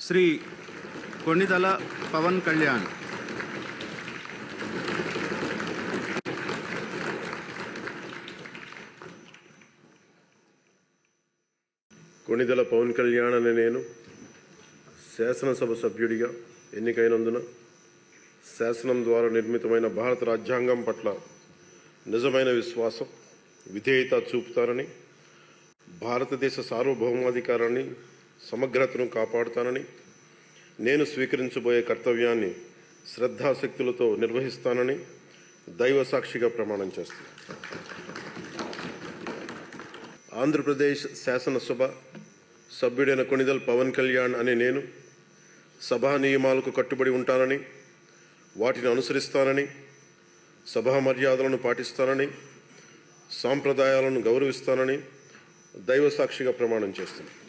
శ్రీ కొణిదల పవన్ కళ్యాణ్. కొణిదల పవన్ కళ్యాణ్ అనే నేను శాసనసభ సభ్యుడిగా ఎన్నికైనందున శాసనం ద్వారా నిర్మితమైన భారత రాజ్యాంగం పట్ల నిజమైన విశ్వాసం, విధేయత చూపుతానని, భారతదేశ సార్వభౌమాధికారాన్ని, సమగ్రతను కాపాడుతానని, నేను స్వీకరించబోయే కర్తవ్యాన్ని శ్రద్ధాశక్తులతో నిర్వహిస్తానని దైవ సాక్షిగా ప్రమాణం చేస్తాను. ఆంధ్రప్రదేశ్ శాసనసభ సభ్యుడైన కొణిదల పవన్ కళ్యాణ్ అనే నేను సభా నియమాలకు కట్టుబడి ఉంటానని, వాటిని అనుసరిస్తానని, సభా మర్యాదలను పాటిస్తానని, సాంప్రదాయాలను గౌరవిస్తానని దైవ సాక్షిగా ప్రమాణం చేస్తాను.